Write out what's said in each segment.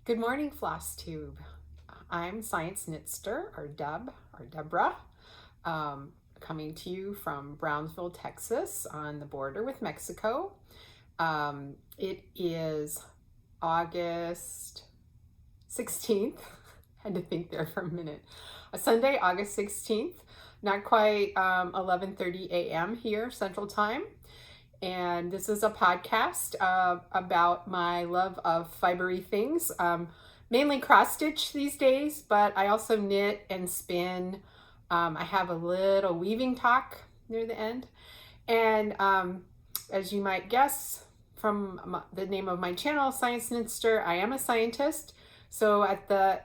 Good morning, FlossTube. I'm scienceknitster, or Deb, or Deborah, coming to you from Brownsville, Texas, on the border with Mexico. It is August 16th. Had to think there for a minute. Sunday, August 16th. Not quite 11:30 a.m. here, Central Time. And this is a podcast about my love of fibery things, mainly cross stitch these days, but I also knit and spin. I have a little weaving talk near the end. And as you might guess from the name of my channel, scienceknitster, I am a scientist. So at the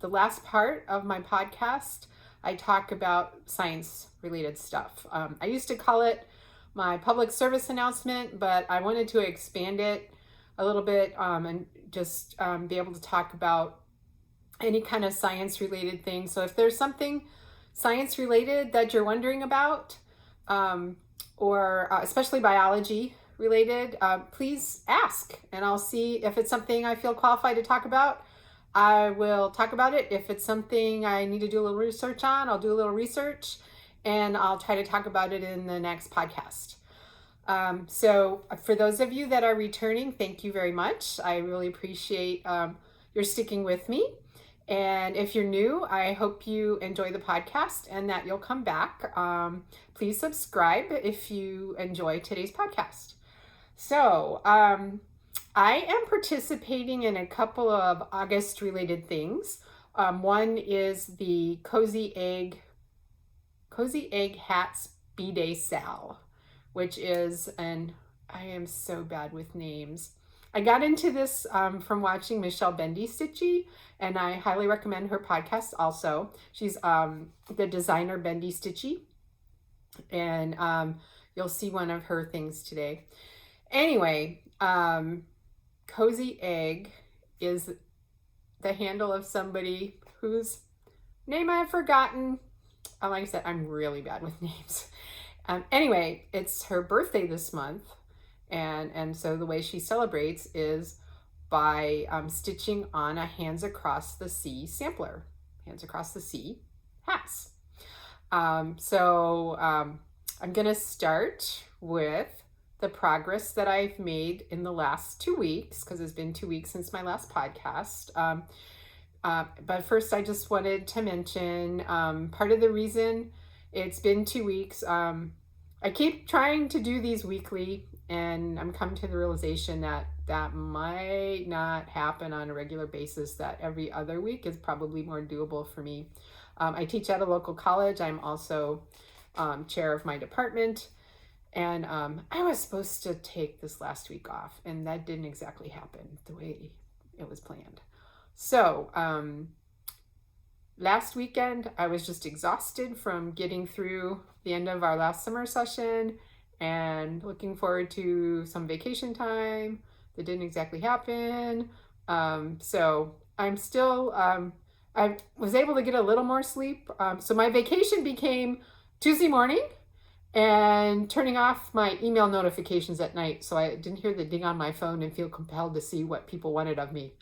last part of my podcast, I talk about science related stuff. I used to call it my public service announcement, but I wanted to expand it a little bit and just be able to talk about any kind of science related thing. So if there's something science related that you're wondering about, or especially biology related, please ask, and I'll see if it's something I feel qualified to talk about. I will talk about it. If it's something I need to do a little research on, I'll do a little research, and I'll try to talk about it in the next podcast. So for those of you that are returning, thank you very much. I really appreciate your sticking with me. And if you're new, I hope you enjoy the podcast and that you'll come back. Please subscribe if you enjoy today's podcast. So I am participating in a couple of August related things. One is the Cozy Egg Hats B-Day Sal, which is, and I am so bad with names. I got into this from watching Michelle Bendy Stitchy, and I highly recommend her podcast also. She's the designer Bendy Stitchy, and you'll see one of her things today. Anyway, Cozy Egg is the handle of somebody whose name I've forgotten. Like I said, I'm really bad with names. Anyway, it's her birthday this month, and so the way she celebrates is by stitching on a Hands Across the Sea sampler. Hands Across the Sea hats. I'm going to start with the progress that I've made in the last 2 weeks, because it's been 2 weeks since my last podcast. But first, I just wanted to mention part of the reason it's been 2 weeks. I keep trying to do these weekly, and I'm coming to the realization that that might not happen on a regular basis, that every other week is probably more doable for me. I teach at a local college. I'm also chair of my department, and I was supposed to take this last week off, and that didn't exactly happen the way it was planned. So last weekend, I was just exhausted from getting through the end of our last summer session and looking forward to some vacation time that didn't exactly happen. So I'm still, I was able to get a little more sleep. So my vacation became Tuesday morning and turning off my email notifications at night, so I didn't hear the ding on my phone and feel compelled to see what people wanted of me.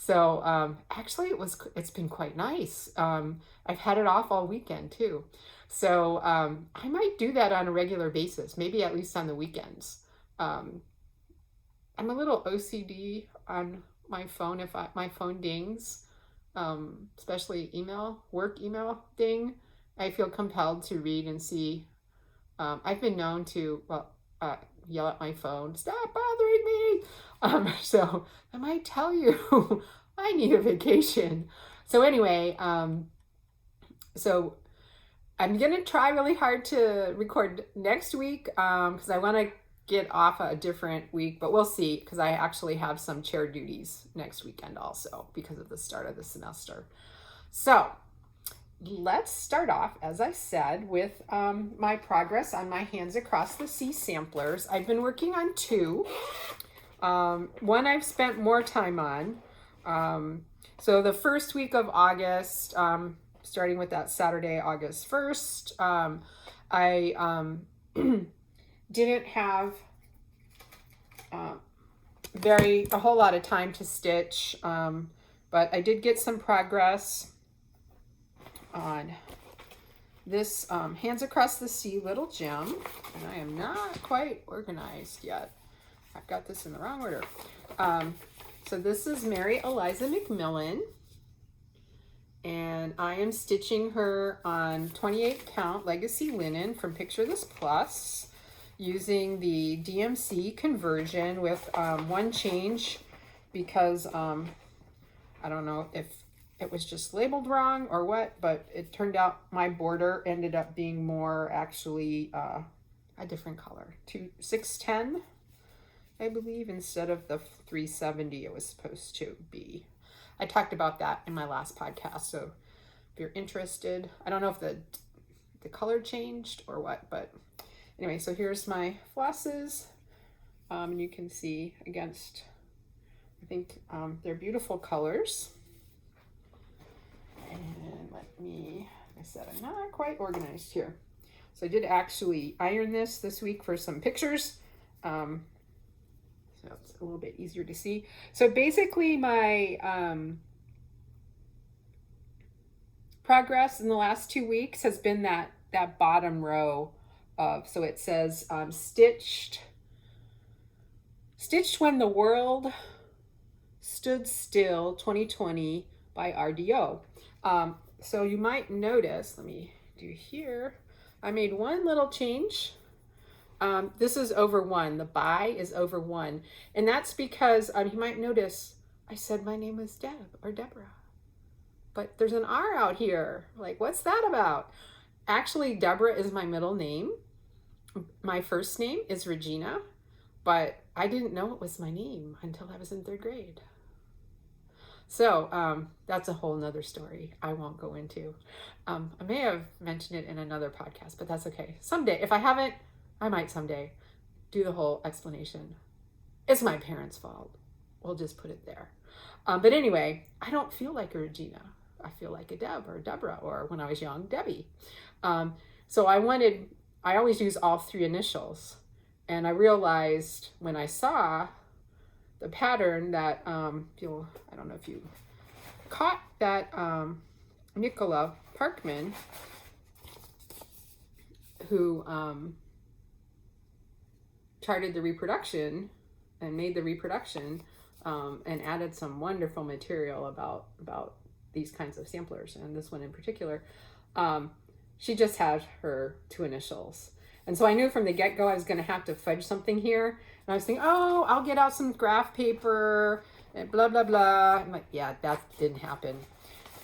So actually it's been quite nice. I've had it off all weekend too. So I might do that on a regular basis, maybe at least on the weekends. I'm a little OCD on my phone. If my phone dings, especially work email ding, I feel compelled to read and see. I've been known to, yell at my phone, "Stop bothering me!" So I might tell you I need a vacation. So anyway, so I'm gonna try really hard to record next week because I want to get off a different week, but we'll see, because I actually have some chair duties next weekend also because of the start of the semester. So let's start off, as I said, with my progress on my Hands Across the Sea samplers. I've been working on two. One I've spent more time on. So the first week of August, starting with that Saturday, August 1st, I didn't have a whole lot of time to stitch, but I did get some progress on this Hands Across the Sea little gem, and I am not quite organized yet. I've got this in the wrong order. So this is Mary Eliza McMillan, and I am stitching her on 28 count legacy linen from Picture This Plus, using the DMC conversion with one change because I don't know if it was just labeled wrong or what, but it turned out my border ended up being more actually a different color, 610, I believe, instead of the 370 it was supposed to be. I talked about that in my last podcast, so if you're interested, I don't know if the color changed or what, but anyway, so here's my flosses, and you can see against, I think they're beautiful colors. And let me, like I said, I'm not quite organized here. So I did actually iron this week for some pictures. So it's a little bit easier to see. So basically my progress in the last 2 weeks has been that bottom row of, so it says stitched when the world stood still 2020 by RDO. So you might notice, let me do here, I made one little change. This is over 1, the by is over 1. And that's because you might notice I said my name is Deb or Deborah, but there's an R out here. Like, what's that about? Actually, Deborah is my middle name. My first name is Regina, but I didn't know it was my name until I was in 3rd grade. So that's a whole nother story I won't go into. I may have mentioned it in another podcast, but that's okay. Someday, if I haven't, I might someday do the whole explanation. It's my parents' fault. We'll just put it there. But anyway, I don't feel like a Regina. I feel like a Deb or Deborah, or when I was young, Debbie. So I always use all 3 initials. And I realized when I saw the pattern that, I don't know if you caught that Nicola Parkman, who charted the reproduction and made the reproduction and added some wonderful material about these kinds of samplers, and this one in particular. She just had her 2 initials. And so I knew from the get-go I was going to have to fudge something here. And I was thinking, oh, I'll get out some graph paper and blah, blah, blah. I'm like, yeah, that didn't happen.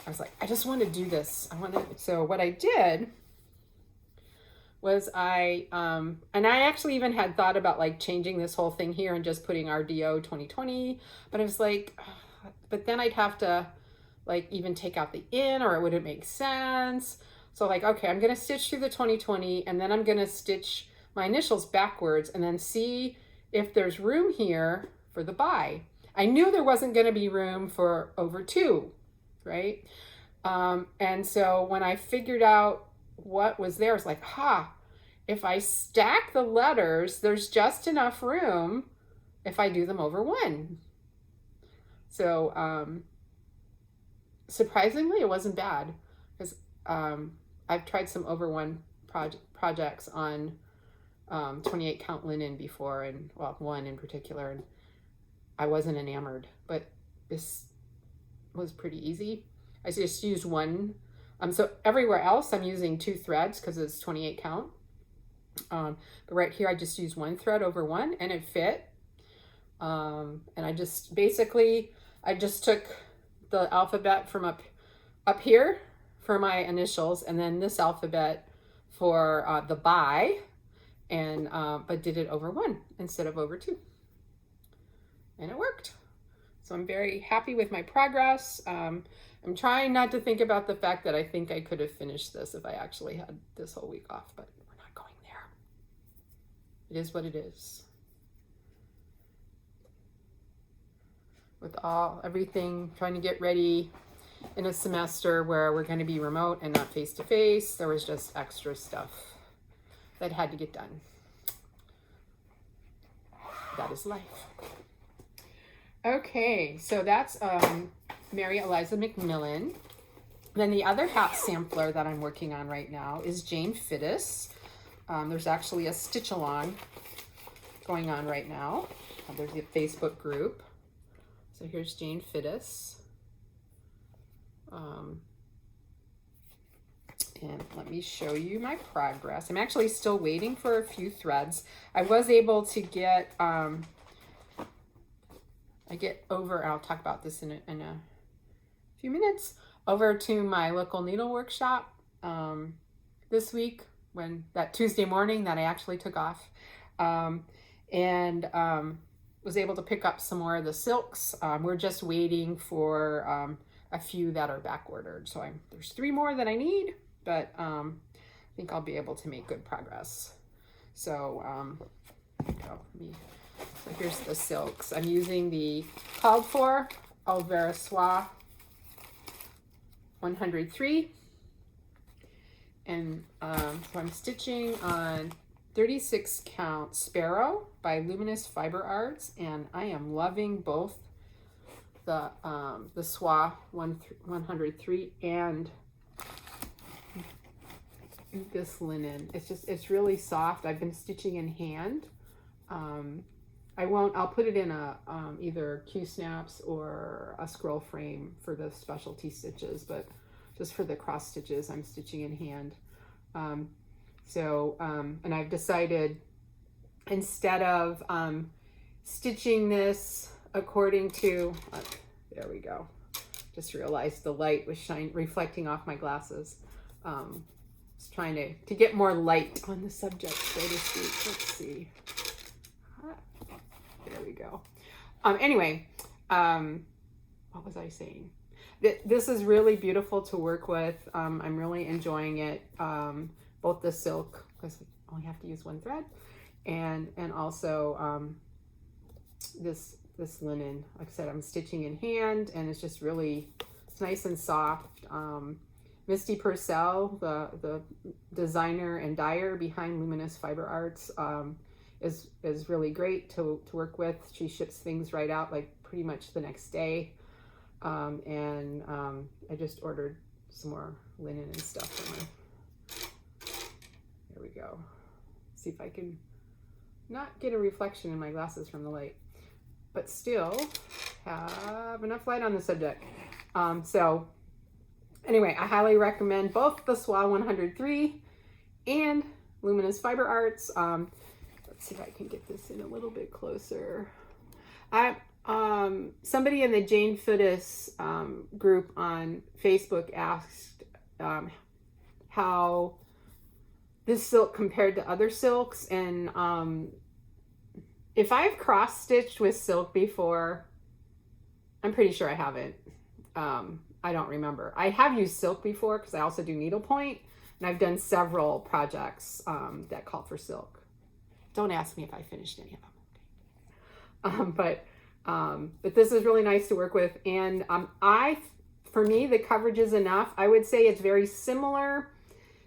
I was like, I just want to do this. So what I did was and I actually even had thought about like changing this whole thing here and just putting RDO 2020. But I was like, but then I'd have to like even take out the in, or it wouldn't make sense. So like, okay, I'm going to stitch through the 2020 and then I'm going to stitch my initials backwards and then see if there's room here for the by. I knew there wasn't going to be room for over 2, right? And so when I figured out what was there, it's like, if I stack the letters, there's just enough room if I do them over 1. So surprisingly, it wasn't bad, because I've tried some over 1 projects on 28 count linen before, and well, one in particular, and I wasn't enamored, but this was pretty easy. I just used 1. So everywhere else I'm using 2 threads because it's 28 count. But right here I just used 1 thread over 1 and it fit. And I just took the alphabet from up here for my initials, and then this alphabet for the by, and but did it over 1 instead of over 2, and it worked. So I'm very happy with my progress. I'm trying not to think about the fact that I think I could have finished this if I actually had this whole week off, but we're not going there. It is what it is. With everything, trying to get ready in a semester where we're going to be remote and not face-to-face, there was just extra stuff that had to get done. That is life. Okay, so that's Mary Eliza McMillan. Then the other hat sampler that I'm working on right now is Jane Fiddes. There's actually a stitch along going on right now. There's a Facebook group. So here's Jane Fiddes. And let me show you my progress. I'm actually still waiting for a few threads. I was able to get, I'll talk about this in a few minutes, over to my local needle workshop this week, that Tuesday morning that I actually took off, and was able to pick up some more of the silks. We're just waiting for a few that are back ordered. So there's 3 more that I need, but I think I'll be able to make good progress. So, so here's the silks. I'm using the called for Alvera Soie 103. And so I'm stitching on 36 count Sparrow by Luminous Fiber Arts, and I am loving both the Soie 103 and this linen. It's really soft. I've been stitching in hand. I'll put it in a either Q-snaps or a scroll frame for the specialty stitches, but just for the cross stitches, I'm stitching in hand. And I've decided, instead of stitching this according to, there we go. Just realized the light was reflecting off my glasses. Just trying to get more light on the subject, so to speak. Let's see. There we go. Anyway, what was I saying? This is really beautiful to work with. I'm really enjoying it. Both the silk, because we only have to use 1 thread, and also this linen. Like I said, I'm stitching in hand, and it's just really, it's nice and soft. Misty Purcell, the designer and dyer behind Luminous Fiber Arts, is really great to work with. She ships things right out, like pretty much the next day. I just ordered some more linen and stuff for my, there we go. See if I can not get a reflection in my glasses from the light, but still have enough light on the subject. So anyway, I highly recommend both the Soie 103 and Luminous Fiber Arts. Let's see if I can get this in a little bit closer. Somebody in the Jane Fiddes group on Facebook asked how this silk compared to other silks, and if I've cross-stitched with silk before, I'm pretty sure I haven't. I don't remember. I have used silk before because I also do needlepoint, and I've done several projects that call for silk. Don't ask me if I finished any of them. But this is really nice to work with, and for me, the coverage is enough. I would say it's very similar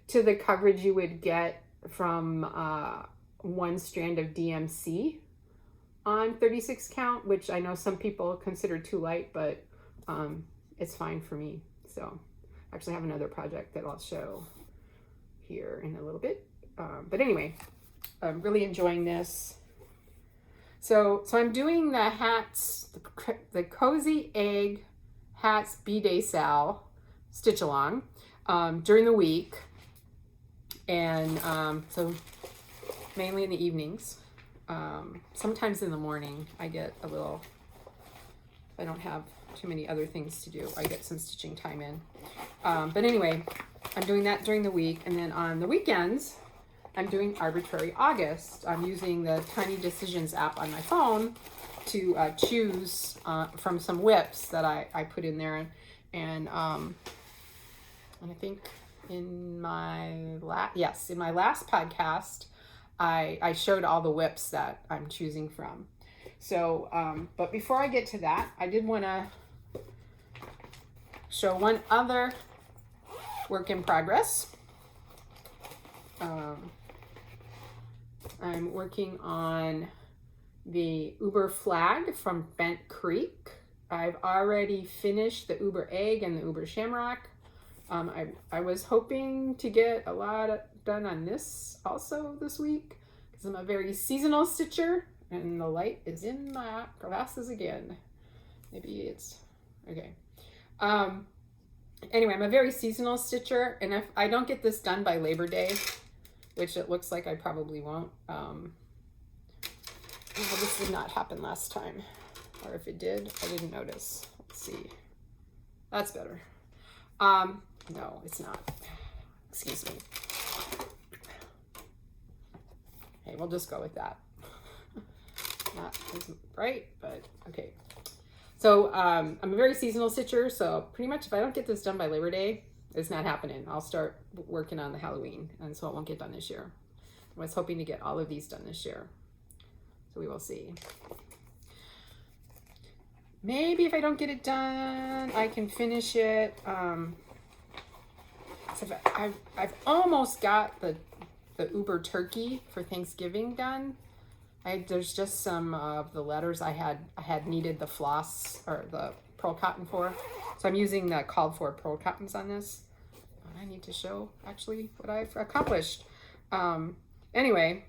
to the coverage you would get from 1 strand of DMC on 36 count, which I know some people consider too light, but it's fine for me. So I actually have another project that I'll show here in a little bit. But anyway, I'm really enjoying this. So I'm doing the hats, the Cozy Egg hats B-Day Sal stitch along during the week, and so mainly in the evenings. Sometimes in the morning I get a little, if I don't have too many other things to do, I get some stitching time in. But anyway, I'm doing that during the week, and then on the weekends I'm doing Arbitrary August. I'm using the Tiny Decisions app on my phone to choose from some whips that I put in there, and I think in my last podcast I showed all the whips that I'm choosing from. So but before I get to that, I did want to show one other work in progress. I'm working on the Uber flag from Bent Creek. I've already finished the Uber egg and the Uber shamrock. I was hoping to get a lot done on this also this week because I'm a very seasonal stitcher, and the light is in my glasses again. Maybe it's okay. Anyway, I'm a very seasonal stitcher, and if I don't get this done by Labor Day, which it looks like I probably won't, well, this did not happen last time, or if it did, I didn't notice. Let's see. That's better. No, it's not. Excuse me. Okay, we'll just go with that. Not as bright, but okay. So I'm a very seasonal stitcher, so pretty much if I don't get this done by Labor Day, it's not happening. I'll start working on the Halloween, and so it won't get done this year. I was hoping to get all of these done this year, so we will see. Maybe if I don't get it done, I can finish it. So I've almost got the Uber turkey for Thanksgiving done. There's just some of the letters I had needed the floss or the pearl cotton for. So I'm using the called for pearl cottons on this. I need to show actually what I've accomplished. Anyway,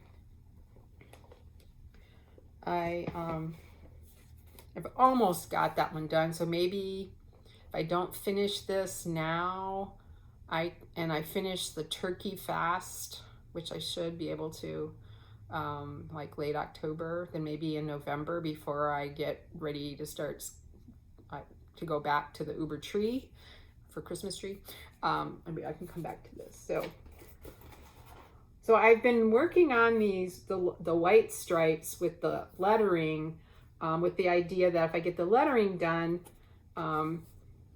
I've almost got that one done. So maybe if I don't finish this now, I finish the turkey fast, which I should be able to, like late October, then maybe in November before I get ready to start to go back to the Uber tree for Christmas tree. I can come back to this. So I've been working on the white stripes with the lettering, with the idea that if I get the lettering done,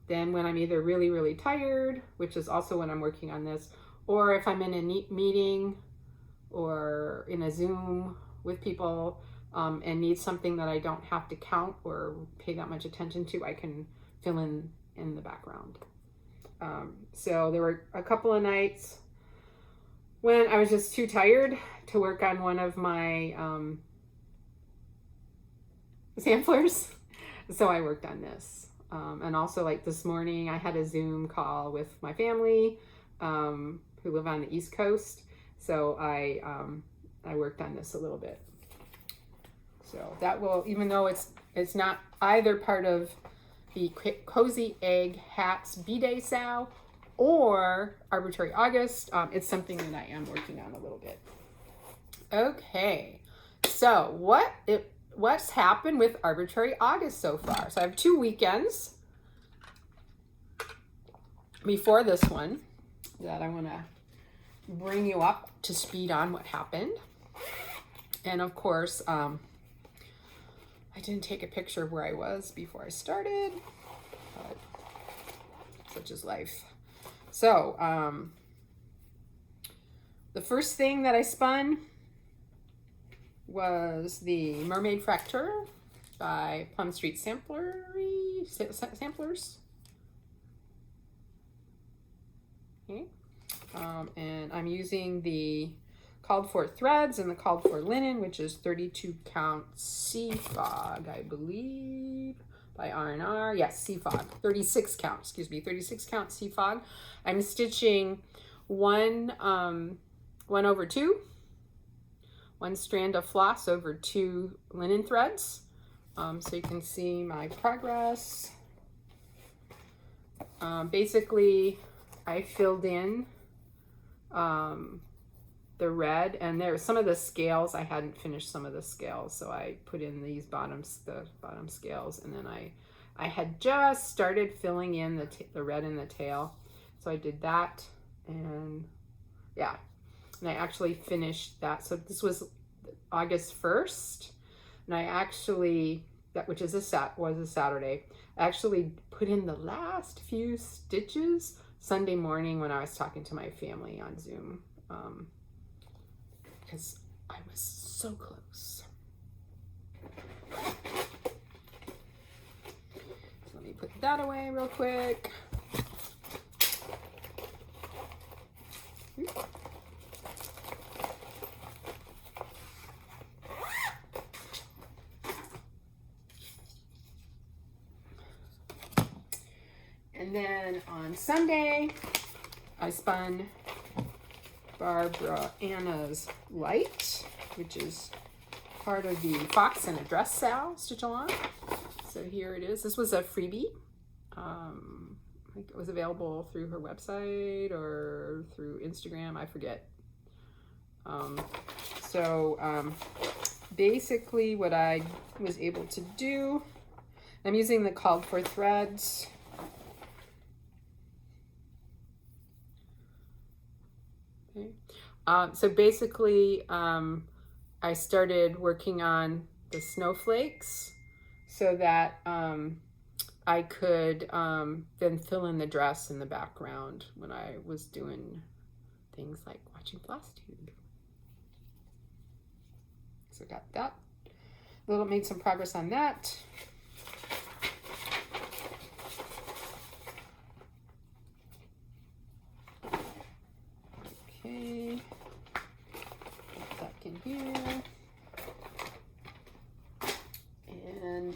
then when I'm either really, really tired, which is also when I'm working on this, or if I'm in a meeting or in a Zoom with people and need something that I don't have to count or pay that much attention to, I can fill in the background. So there were a couple of nights when I was just too tired to work on one of my samplers, so I worked on this. And also, like this morning, I had a Zoom call with my family who live on the East Coast. So I worked on this a little bit. So that will, even though it's not either part of the Cozy Egg Hats B-Day Sow or Arbitrary August, it's something that I am working on a little bit. Okay, so what's happened with Arbitrary August so far? So I have 2 weekends before this one that I want to bring you up to speed on what happened. And of course, I didn't take a picture of where I was before I started, but such is life. So the first thing that I spun was the Mermaid Fraktur by Plum Street Samplers. Okay. And I'm using the called for threads and the called for linen, which is 32 count Sea Fog, I believe, by R&R. Yes, Sea Fog, 36 count, excuse me, 36 count Sea Fog. I'm stitching 1/2, one strand of floss over 2 linen threads. So you can see my progress. Basically, I filled in the red, and there's some of the scales. I hadn't finished some of the scales, so I put in these the bottom scales, and then I had just started filling in the red in the tail, so I did that, and yeah, and I actually finished that. So this was August 1st, and I actually, which is was a Saturday, I actually put in the last few stitches Sunday morning when I was talking to my family on Zoom, because I was so close. So let me put that away real quick. And then on Sunday, I spun Barbara Anna's Light, which is part of the Fox and a Dress Sal stitch along. So here it is. This was a freebie. I think it was available through her website or through Instagram, I forget. Basically what I was able to do, I'm using the called for threads. Okay. So basically I started working on the snowflakes so that I could then fill in the dress in the background when I was doing things like watching FlossTube. So got that. Made some progress on that. Okay. Put that in here. And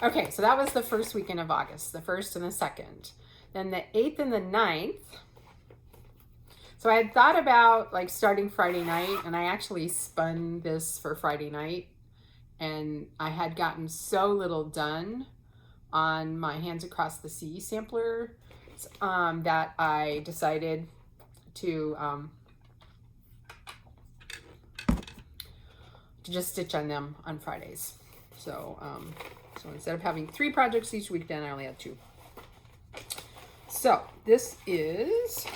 okay, so that was the first weekend of August, the 1st and the 2nd. Then the 8th and the 9th. So I had thought about like starting Friday night, and I actually spun this for Friday night, and I had gotten so little done on my Hands Across the Sea sampler that I decided to just stitch on them on Fridays. So instead of having 3 projects each weekend, I only had 2. So this is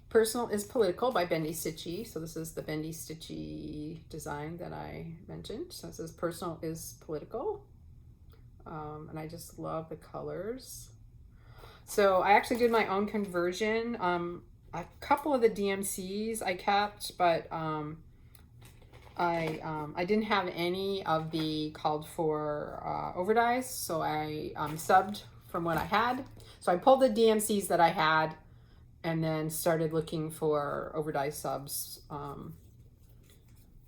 Personal is Political by Bendy Stitchy. So this is the Bendy Stitchy design that I mentioned. So this is Personal is Political. And I just love the colors. So I actually did my own conversion. A couple of the DMCs I kept, but I didn't have any of the called for overdyes, so I subbed from what I had. So I pulled the DMCs that I had and then started looking for overdye subs.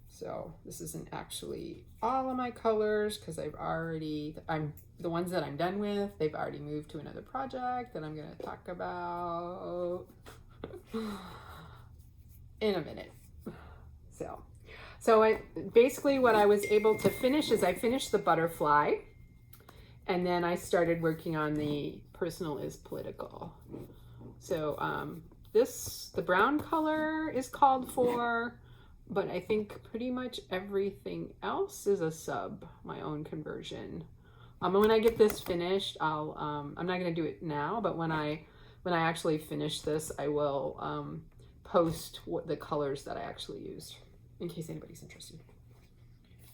So this isn't actually all of my colors because the ones that I'm done with, they've already moved to another project that I'm going to talk about in a minute. So basically what I was able to finish is I finished the butterfly, and then I started working on the Personal is Political. So the brown color is called for, but I think pretty much everything else is a sub, my own conversion. When I get this finished, I'm not going to do it now, but when I actually finish this, I will post what the colors that I actually used, in case anybody's interested.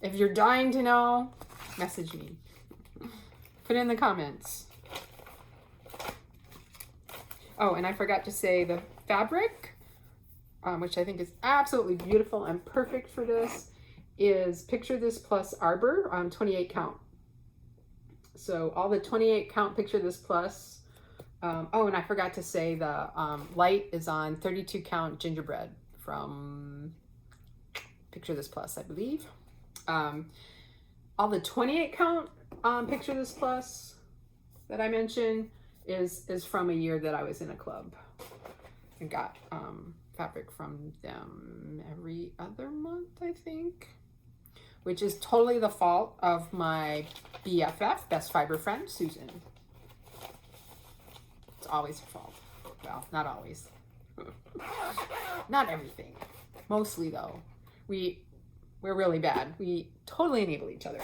If you're dying to know, message me. Put it in the comments. Oh, and I forgot to say the fabric, which I think is absolutely beautiful and perfect for this, is Picture This Plus Arbor on 28 count. So all the 28 count Picture This Plus. Oh, and I forgot to say the light is on 32 count Gingerbread from Picture This Plus, I believe. All the 28 count Picture This Plus that I mentioned is from a year that I was in a club and got fabric from them every other month, I think, which is totally the fault of my BFF, best fiber friend, Susan. It's always her fault. Well, not always. Not everything. Mostly though. We're really bad. We totally enable each other.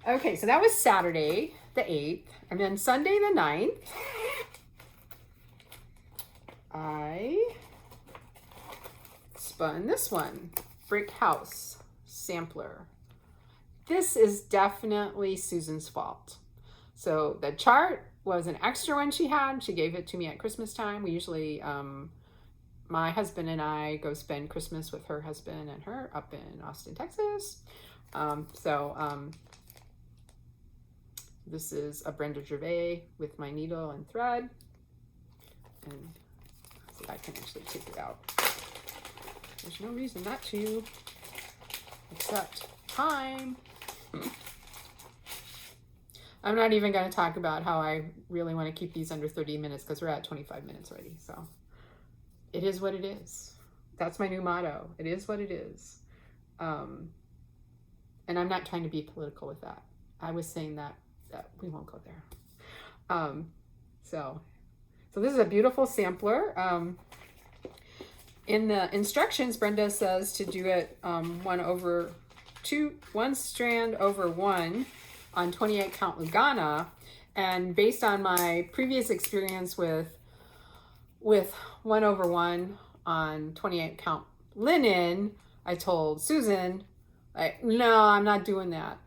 Okay, so that was Saturday the 8th, and then Sunday the 9th, I spun this one, Brick House Sampler. This is definitely Susan's fault. So the chart was an extra one she had. She gave it to me at Christmas time. We usually, my husband and I go spend Christmas with her husband and her up in Austin, Texas. This is a Brenda Gervais with my needle and thread. And see if I can actually take it out. There's no reason not to, except time. I'm not even going to talk about how I really want to keep these under 30 minutes because we're at 25 minutes already. So it is what it is. That's my new motto. It is what it is. And I'm not trying to be political with that. I was saying that we won't go there. So this is a beautiful sampler. In the instructions, Brenda says to do it 1 strand over 1 on 28 count Lugana. And based on my previous experience with 1 over 1 on 28 count linen, I told Susan, no, I'm not doing that.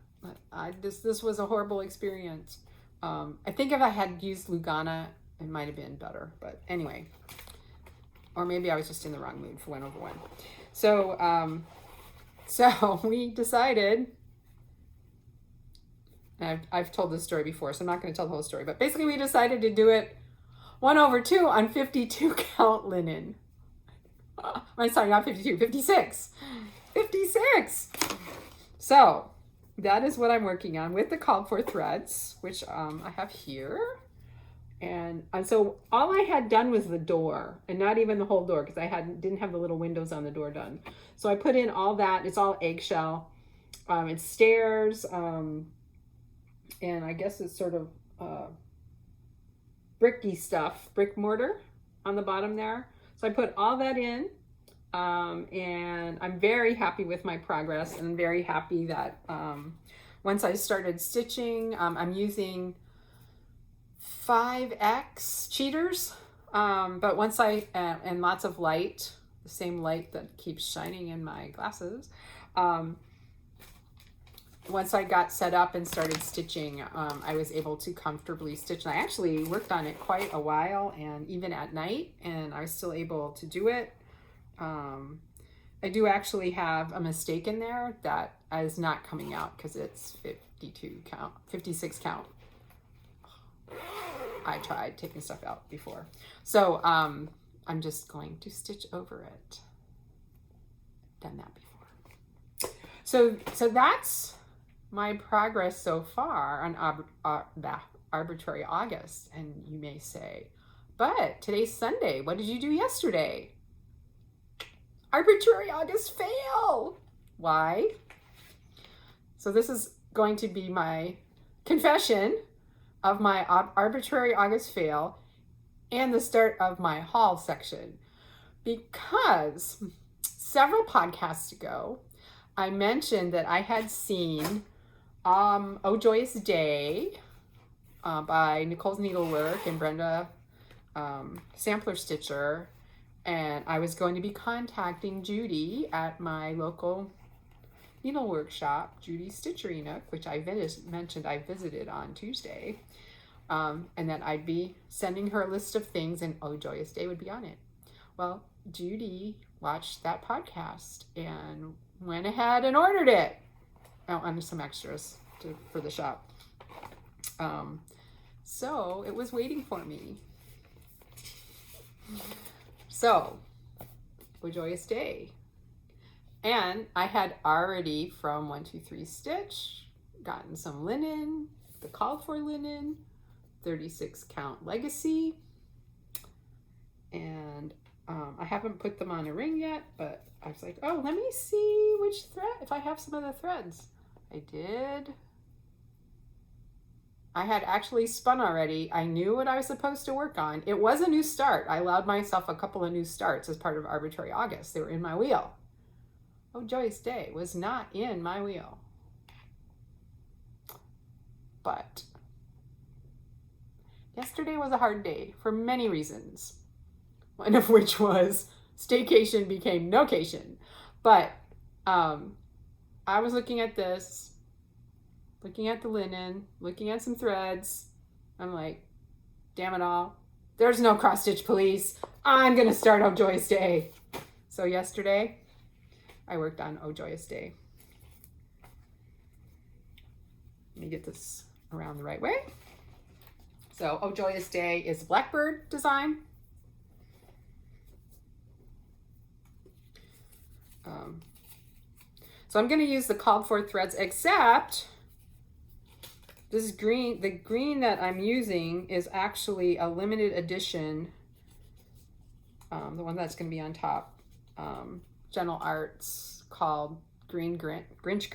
This was a horrible experience. I think if I had used Lugana, it might have been better. But anyway, or maybe I was just in the wrong mood for 1 over 1. So we decided, and I've told this story before, so I'm not going to tell the whole story, but basically we decided to do it 1 over 2 on 52 count linen. I'm sorry, not 52, 56. 56. So that is what I'm working on with the called for threads, which I have here. And so all I had done was the door, and not even the whole door, because I didn't have the little windows on the door done. So I put in all that. It's all eggshell. It's stairs, and I guess it's sort of bricky stuff, brick mortar on the bottom there. So I put all that in, and I'm very happy with my progress, and very happy that once I started stitching, I'm using 5X cheaters, but once and lots of light, the same light that keeps shining in my glasses. Once I got set up and started stitching, I was able to comfortably stitch. And I actually worked on it quite a while, and even at night, and I was still able to do it. I do actually have a mistake in there that is not coming out because it's 56 count. I tried taking stuff out before. So I'm just going to stitch over it. Done that before. So that's my progress so far on Arbitrary August. And you may say, but today's Sunday. What did you do yesterday? Arbitrary August fail. Why? So this is going to be my confession of my Arbitrary August fail and the start of my haul section, because several podcasts ago I mentioned that I had seen Oh Joyous Day by Nicole's Needlework and Brenda Sampler Stitcher, and I was going to be contacting Judy at my local needlework shop, Judy's Stitchery Nook, which I mentioned I visited on Tuesday, and that I'd be sending her a list of things, and Oh Joyous Day would be on it. Well, Judy watched that podcast and went ahead and ordered it. Oh, and some extras for the shop. So it was waiting for me. So, Oh Joyous Day. And I had already, from 1, 2, 3 Stitch, gotten some linen, the called for linen, 36 count legacy. And I haven't put them on a ring yet, but I was like, oh, let me see which thread, if I have some of the threads. I did. I had actually spun already. I knew what I was supposed to work on. It was a new start. I allowed myself a couple of new starts as part of Arbitrary August. They were in my wheel. Oh Joyous Day was not in my wheel. But yesterday was a hard day for many reasons. One of which was staycation became nocation. But I was looking at this, looking at the linen, looking at some threads. I'm like, damn it all. There's no cross stitch police. I'm going to start Oh Joyous Day. So yesterday, I worked on Oh Joyous Day. Let me get this around the right way. So Oh Joyous Day is a Blackbird design. So I'm going to use the called for threads, except this green, the green that I'm using is actually a limited edition, the one that's going to be on top, Gentle Arts, called Grinch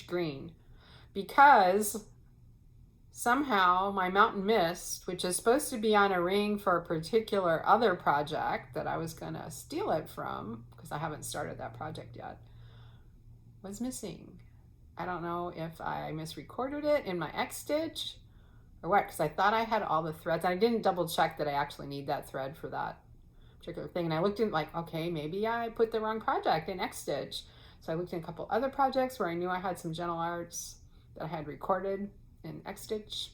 Green, because somehow my Mountain Mist, which is supposed to be on a ring for a particular other project that I was going to steal it from, because I haven't started that project yet, was missing. I don't know if I misrecorded it in my X stitch or what, because I thought I had all the threads. I didn't double check that I actually need that thread for that particular thing. And I looked in like, okay, maybe I put the wrong project in X stitch. So I looked in a couple other projects where I knew I had some Gentle Arts that I had recorded in X stitch,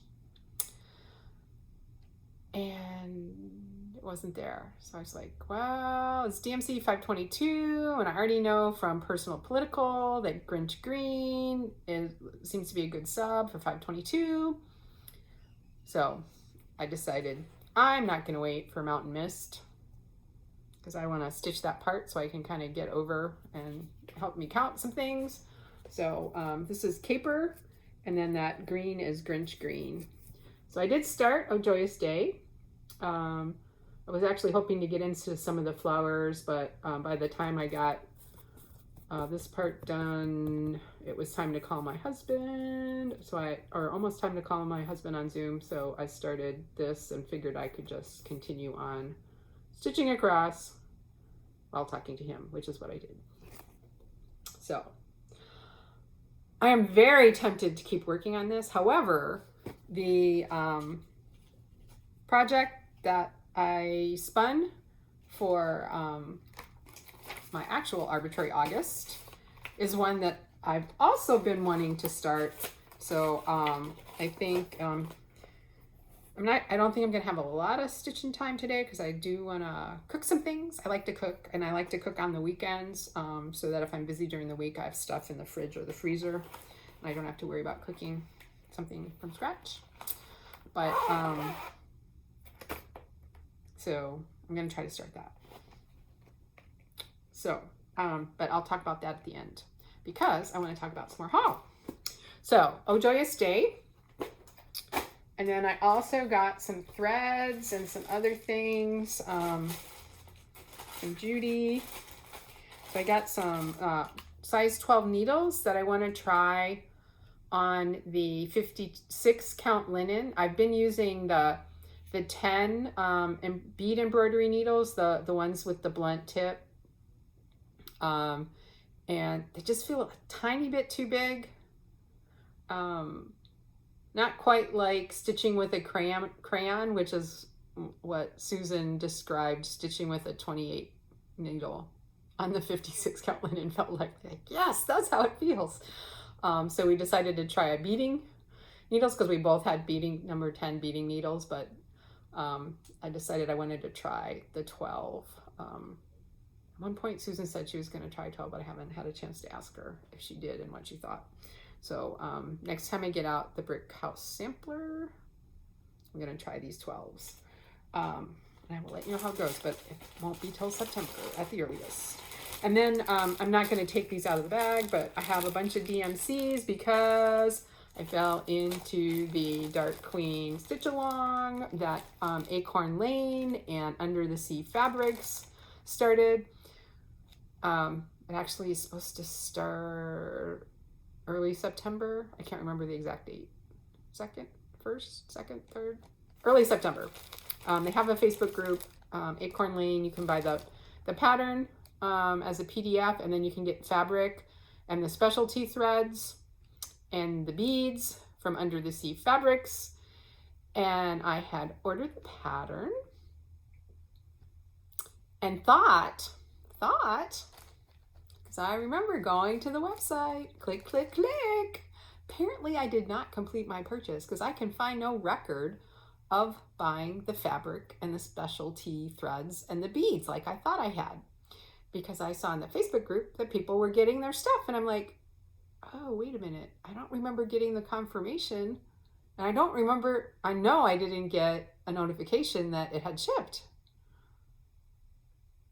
and it wasn't there. So I was like, well, it's DMC 522, and I already know from Personal Political that Grinch Green seems to be a good sub for 522. So I decided I'm not going to wait for Mountain Mist, because I want to stitch that part so I can kind of get over and help me count some things. So this is Caper, and then that green is Grinch Green. So I did start Oh Joyous Day. I was actually hoping to get into some of the flowers, but by the time I got this part done, it was time to call my husband. Or almost time to call my husband on Zoom. So I started this and figured I could just continue on stitching across while talking to him, which is what I did. So I am very tempted to keep working on this. However, the project that I spun for my actual Arbitrary August is one that I've also been wanting to start. So I think I don't think I'm gonna have a lot of stitching time today, because I do want to cook some things. I like to cook, and I like to cook on the weekends, so that if I'm busy during the week, I have stuff in the fridge or the freezer, and I don't have to worry about cooking something from scratch. But so I'm gonna try to start that. So, but I'll talk about that at the end, because I want to talk about some more haul. So, Oh Joyous Day. And then I also got some threads and some other things from Judy. So I got some size 12 needles that I want to try on the 56 count linen. I've been using the 10 bead embroidery needles, the ones with the blunt tip. And they just feel a tiny bit too big. Not quite like stitching with a crayon, which is what Susan described stitching with a 28 needle on the 56 count linen felt like. Yes, that's how it feels. So we decided to try a beading needles, because we both had number 10 beading needles, but I decided I wanted to try the 12. At one point Susan said she was going to try 12, but I haven't had a chance to ask her if she did and what she thought. So next time I get out the Brick House sampler, I'm going to try these 12s. And I will let you know how it goes, but it won't be till September at the earliest. And then I'm not going to take these out of the bag, but I have a bunch of DMCs because I fell into the Dark Queen Stitch Along that Acorn Lane and Under the Sea Fabrics started. It actually is supposed to start early September. I can't remember the exact date. Early September. They have a Facebook group, Acorn Lane. You can buy the pattern as a PDF, and then you can get fabric and the specialty threads and the beads from Under the Sea Fabrics. And I had ordered the pattern and thought, because I remember going to the website, click, click, click. Apparently I did not complete my purchase, because I can find no record of buying the fabric and the specialty threads and the beads like I thought I had, because I saw in the Facebook group that people were getting their stuff, and I'm like, oh, wait a minute, I don't remember getting the confirmation, and I know I didn't get a notification that it had shipped,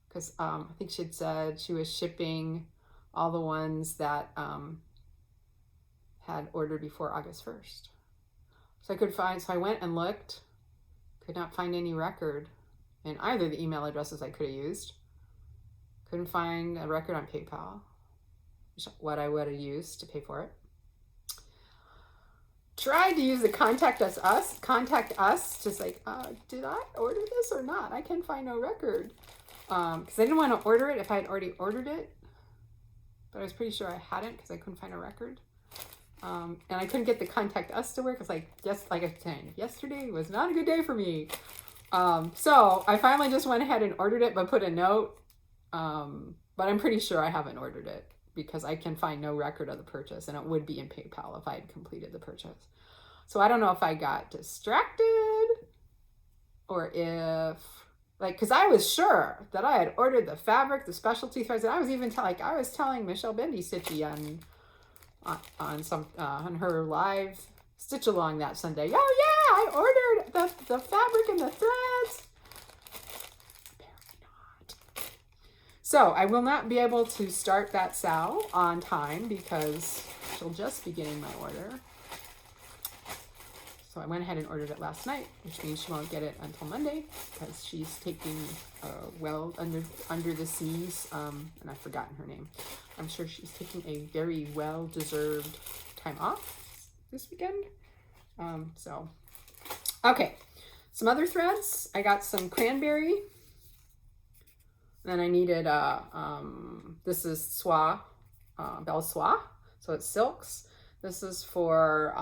because I think she'd said she was shipping all the ones that had ordered before August 1st. So I went and looked, could not find any record in either of the email addresses I could have used. Couldn't find a record on PayPal, what I would have used to pay for it. Tried to use the contact us, just like, did I order this or not? I can find no record. Because I didn't want to order it if I had already ordered it. But I was pretty sure I hadn't because I couldn't find a record. And I couldn't get the contact us to work. It's like, just like I was saying, yesterday was not a good day for me. So I finally just went ahead and ordered it, but put a note. But I'm pretty sure I haven't ordered it because I can find no record of the purchase, and it would be in PayPal if I had completed the purchase. So I don't know if I got distracted or if, like, because I was sure that I had ordered the fabric, the specialty threads, and I was even I was telling Michelle Bendy Stitchy on her live stitch along that Sunday. Oh yeah, I ordered the fabric and the threads. Apparently not. So I will not be able to start that Sal on time because she'll just be getting my order. So I went ahead and ordered it last night, which means she won't get it until Monday because she's taking well under the seas, and I've forgotten her name. I'm sure she's taking a very well-deserved time off this weekend. So, okay. Some other threads. I got some cranberry. Then I needed, this is soie, Belle Soie. So it's silks. This is for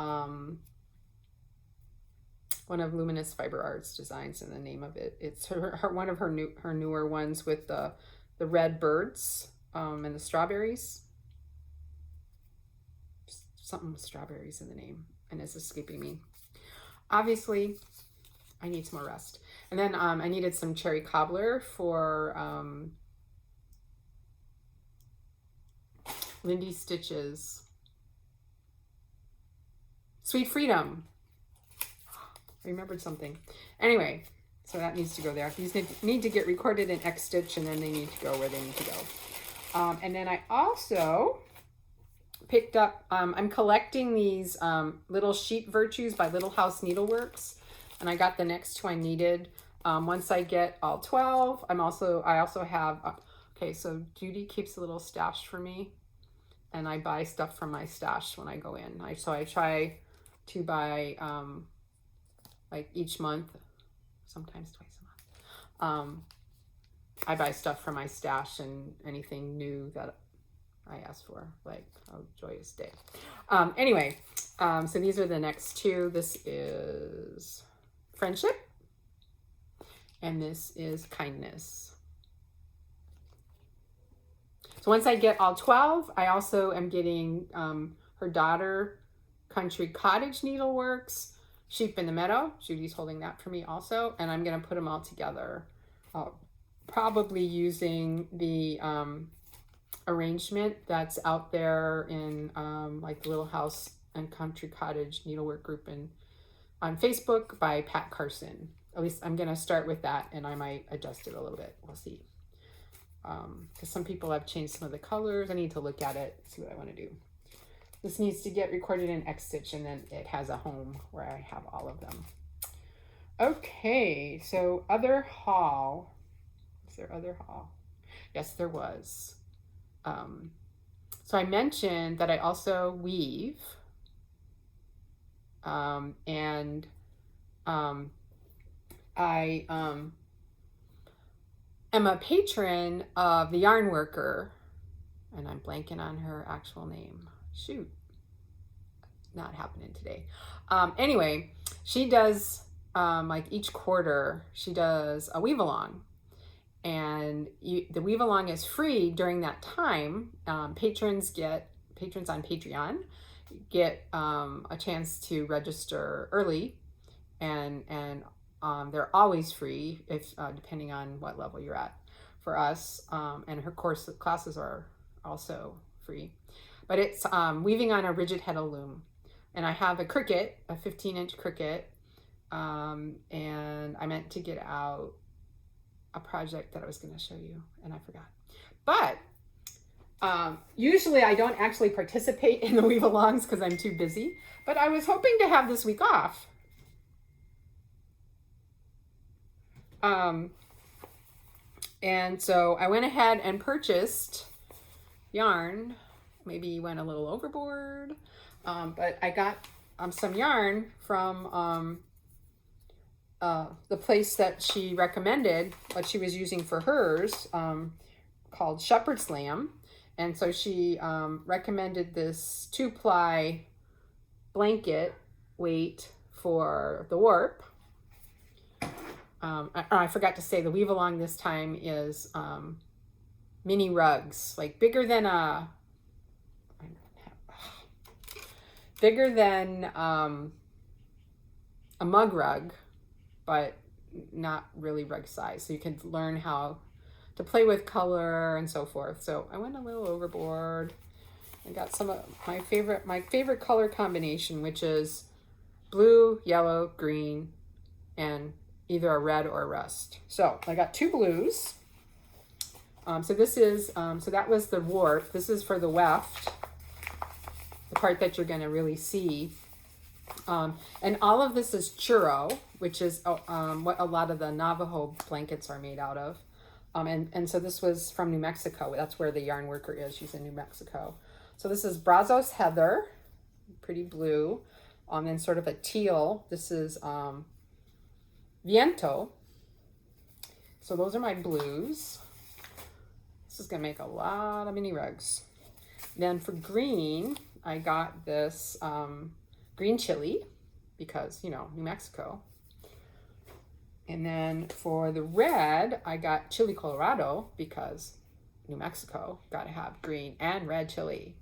one of Luminous Fiber Arts designs, and the name of it. It's one of her newer ones with the red birds and the strawberries. Something with strawberries in the name, and it's escaping me. Obviously, I need some more rest. And then I needed some cherry cobbler for Lindy Stitch's Sweet Freedom. I remembered something. Anyway, so that needs to go there. These need to get recorded in X Stitch, and then they need to go where they need to go. And then I also picked up, I'm collecting these little sheet virtues by Little House Needleworks, and I got the next two I needed. Once I get all 12, I also have, okay, so Judy keeps a little stash for me, and I buy stuff from my stash when I go in. So I try to buy, like each month, sometimes twice a month. I buy stuff from my stash and anything new that I ask for, like Oh Joyous Day. Anyway, so these are the next two. This is Friendship, and this is Kindness. So once I get all 12, I also am getting her daughter, Country Cottage Needleworks, Sheep in the Meadow. Judy's holding that for me also, and I'm going to put them all together, probably using the arrangement that's out there in like the Little House and Country Cottage Needlework group on Facebook by Pat Carson. At least I'm going to start with that, and I might adjust it a little bit. We'll see. Because some people have changed some of the colors. I need to look at it, see what I want to do. This needs to get recorded in X Stitch, and then it has a home where I have all of them. Okay, so other haul. Is there other haul? Yes, there was. So I mentioned that I also weave. And I am a patron of the Yarn Worker, and I'm blanking on her actual name. Shoot, not happening today. Anyway, she does like each quarter she does a weave along, and the weave along is free during that time. Patrons on Patreon get a chance to register early, and they're always free if depending on what level you're at for us. And her classes are also free. But it's weaving on a rigid heddle loom. And I have a Cricut, a 15-inch Cricut, and I meant to get out a project that I was going to show you, and I forgot. But Usually I don't actually participate in the weave-alongs because I'm too busy, but I was hoping to have this week off. And so I went ahead and purchased yarn. Maybe went a little overboard, but I got some yarn from the place that she recommended, what she was using for hers, called Shepherd's Lamb. And so she recommended this 2-ply blanket weight for the warp. I forgot to say the weave along this time is mini rugs, like bigger than a mug rug, but not really rug size. So you can learn how to play with color and so forth. So I went a little overboard. I got some of my favorite color combination, which is blue, yellow, green, and either a red or a rust. So I got 2 blues. So this is, so that was the warp. This is for the weft, the part that you're going to really see. And all of this is churro, which is what a lot of the Navajo blankets are made out of. And so this was from New Mexico. That's where the yarn worker is. She's in New Mexico. So this is Brazos Heather, pretty blue, and sort of a teal. This is Viento. So those are my blues. This is going to make a lot of mini rugs. Then for green, I got this green chili because, you know, New Mexico. And then for the red, I got chili Colorado because New Mexico, got to have green and red chili.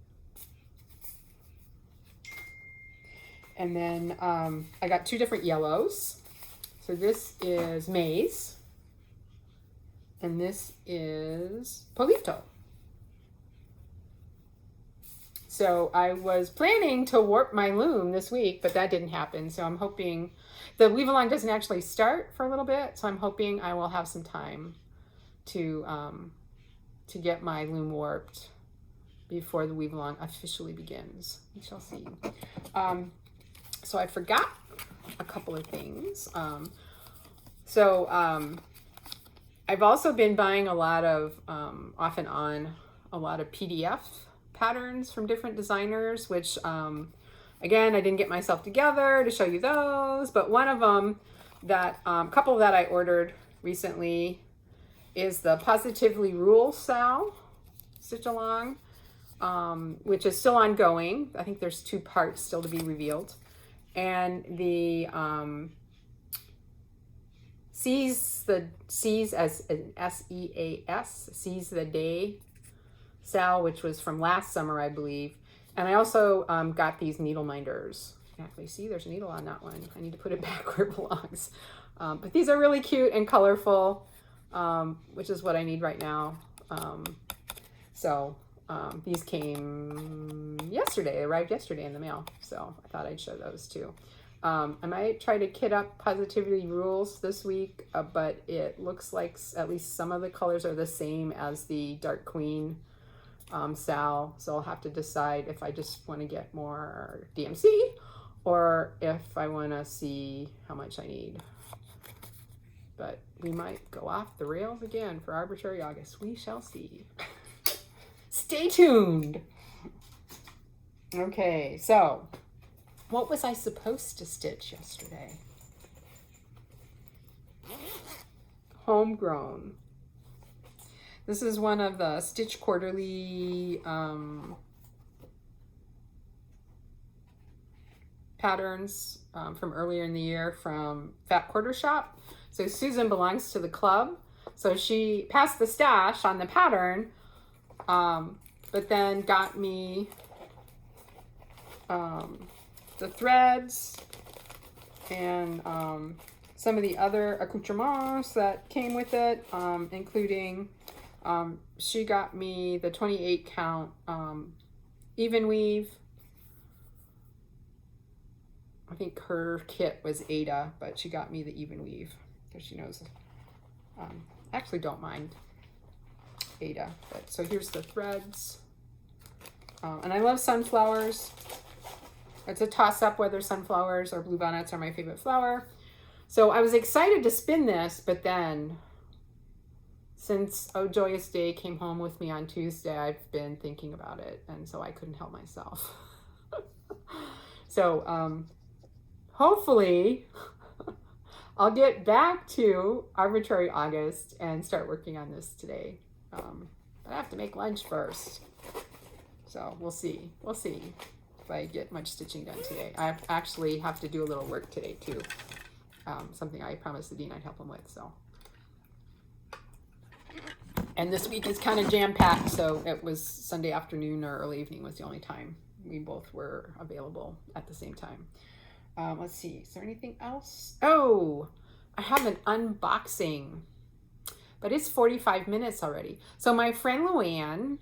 And then I got 2 different yellows. So this is maize, and this is polito. So I was planning to warp my loom this week, but that didn't happen. So I'm hoping the weave along doesn't actually start for a little bit. So I'm hoping I will have some time to get my loom warped before the weave along officially begins. We shall see. So I forgot a couple of things. I've also been buying a lot of, off and on, a lot of PDF patterns from different designers, which, again, I didn't get myself together to show you those, but one of them that, couple that I ordered recently is the Positively Rule Sal Stitch Along, which is still ongoing. I think there's 2 parts still to be revealed. And the Seize as an S-E-A-S, Seize the Day Sal, which was from last summer, I believe. And I also got these needle minders. Exactly, see, there's a needle on that one. I need to put it back where it belongs. But these are really cute and colorful, which is what I need right now. These came yesterday, arrived yesterday in the mail. So I thought I'd show those too. I might try to kit up Positivity Rules this week, but it looks like at least some of the colors are the same as the Dark Queen Sal. So I'll have to decide if I just want to get more DMC or if I want to see how much I need. But we might go off the rails again for Arbitrary August. We shall see. Stay tuned. Okay, so what was I supposed to stitch yesterday? Homegrown. This is one of the Stitch Quarterly patterns from earlier in the year from Fat Quarter Shop. So Susan belongs to the club. So she passed the stash on the pattern, but then got me the threads and some of the other accoutrements that came with it, including she got me the 28 count even weave. I think her kit was Ada, but she got me the even weave because she knows. Actually don't mind Ada, but so here's the threads. And I love sunflowers. It's a toss-up whether sunflowers or bluebonnets are my favorite flower. So I was excited to spin this, but then since Oh Joyous Day came home with me on Tuesday, I've been thinking about it, and so I couldn't help myself. So hopefully I'll get back to Arbitrary August and start working on this today. But I have to make lunch first. So we'll see. We'll see if I get much stitching done today. I actually have to do a little work today too. Something I promised the Dean I'd help him with. So, and this week is kind of jam-packed, so it was Sunday afternoon or early evening was the only time we both were available at the same time. Let's see, is there anything else? Oh, I have an unboxing, but it's 45 minutes already. So my friend Luann,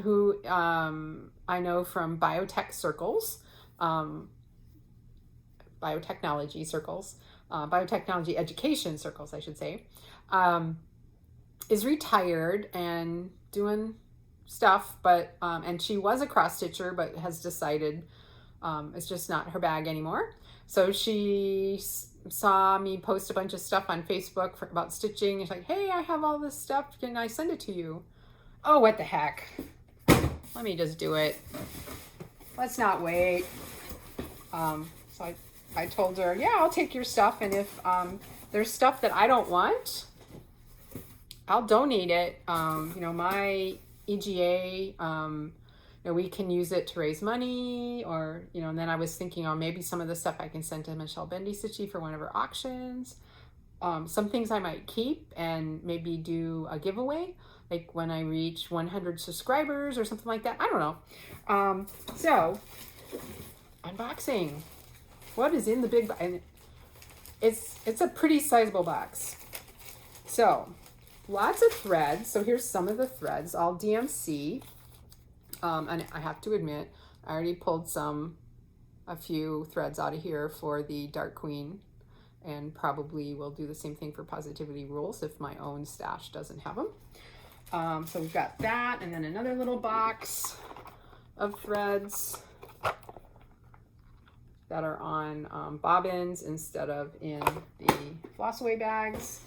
who I know from biotech circles, biotechnology circles, biotechnology education circles, I should say, is retired and doing stuff, but and she was a cross stitcher, but has decided it's just not her bag anymore. So she saw me post a bunch of stuff on Facebook about stitching. She's like, hey, I have all this stuff. Can I send it to you? Oh, what the heck. Let me just do it. Let's not wait. So I told her, yeah, I'll take your stuff. And if there's stuff that I don't want, I'll donate it. You know, my EGA, you know, we can use it to raise money, or, you know, and then I was thinking, oh, maybe some of the stuff I can send to Michelle Bendy Stitchy for one of her auctions. Some things I might keep and maybe do a giveaway, like when I reach 100 subscribers or something like that. I don't know. So, unboxing. What is in the big box? And it's a pretty sizable box. So, lots of threads. So here's some of the threads, all DMC. And I have to admit, I already pulled a few threads out of here for the Dark Queen, and probably will do the same thing for Positivity Rules if my own stash doesn't have them. So we've got that, and then another little box of threads that are on bobbins instead of in the floss away bags.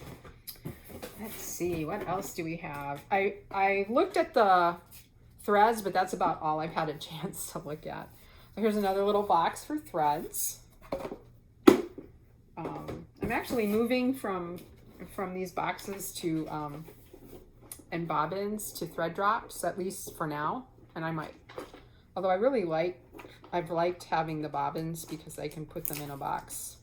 Let's see, what else do we have? I looked at the threads, but that's about all I've had a chance to look at. So here's another little box for threads. I'm actually moving from these boxes to and bobbins to thread drops, at least for now. And I might, although I've liked having the bobbins because I can put them in a box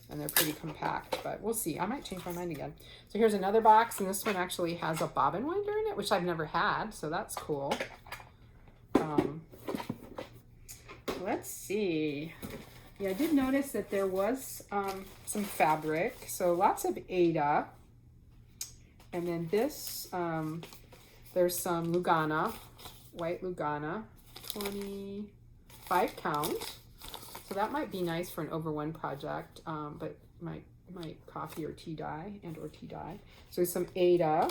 and they're pretty compact, but we'll see. I might change my mind again. So here's another box, and this one actually has a bobbin winder in it, which I've never had, so that's cool. Let's see. Yeah, I did notice that there was some fabric, so lots of Ada. And then this, there's some Lugana, white Lugana, 25 count. So that might be nice for an over one project, but might coffee or tea dye or tea dye. So some Ada.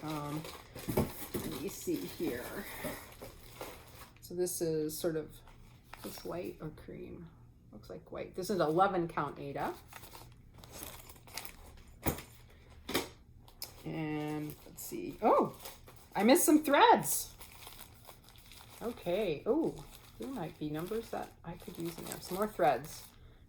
Let me see here. So this is sort of, this white or cream? Looks like white. This is 11 count Ada. And let's see. Oh, I missed some threads. Okay. Oh, there might be numbers that I could use in there. Some more threads.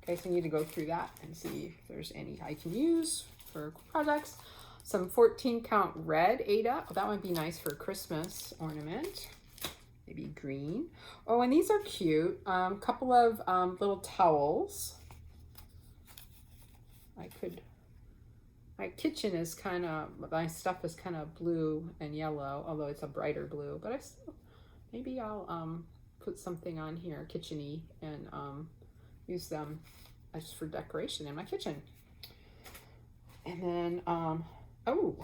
Okay, so I need to go through that and see if there's any I can use for projects. Some 14 count red Ada. Oh, that might be nice for a Christmas ornament. Maybe green. Oh, and these are cute. Couple of little towels. My kitchen is kind of, my stuff is kind of blue and yellow, although it's a brighter blue, but maybe I'll put something on here, kitchen-y, and use them just for decoration in my kitchen. And then, oh,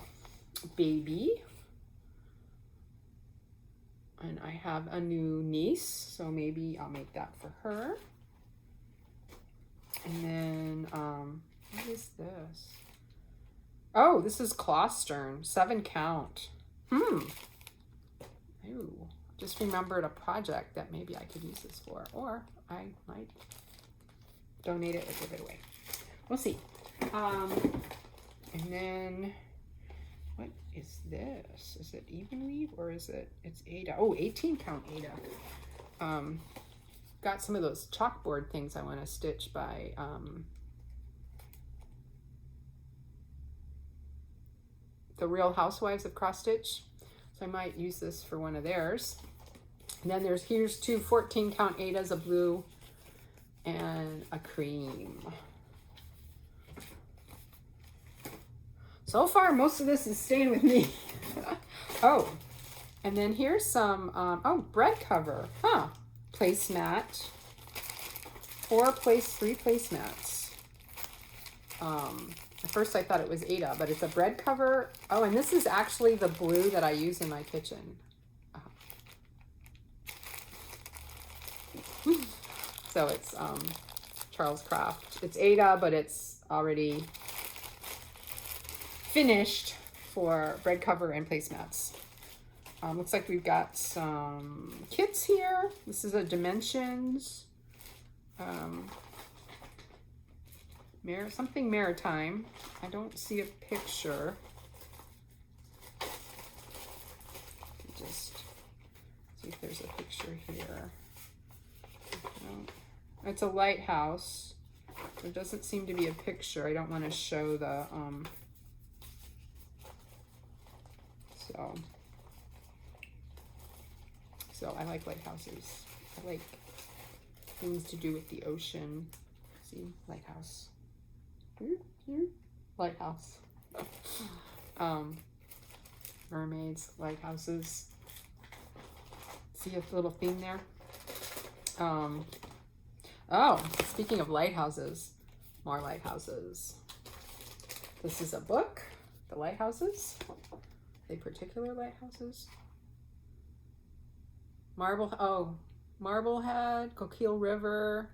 baby. And I have a new niece, so maybe I'll make that for her. And then, what is this? Oh, this is Clostern, 7 count. Ooh, just remembered a project that maybe I could use this for, or I might donate it or give it away. We'll see. And then, what is this? Is it even weave or is it, it's Ada? Oh, 18 count Ada. Got some of those chalkboard things I want to stitch by the Real Housewives of Cross Stitch. So I might use this for one of theirs. And then here's two 14 count Adas, a blue and a cream. So far, most of this is staying with me. Oh, and then here's some, oh, bread cover. Huh. Placemat. 3 placemats. At first I thought it was Ada, but it's a bread cover. Oh, and this is actually the blue that I use in my kitchen. So it's Charles Craft. It's Ada, but it's already finished for bread cover and placemats. Looks like we've got some kits here. This is a Dimensions. Something maritime. I don't see a picture. Just see if there's a picture here. No. It's a lighthouse. There doesn't seem to be a picture. I don't want to show the so I like lighthouses. I like things to do with the ocean. See, lighthouse. Lighthouse. Mermaids, lighthouses. See a little theme there? Oh, speaking of lighthouses, more lighthouses. This is a book, The Lighthouses. Are they particular lighthouses? Marblehead, Coquille River,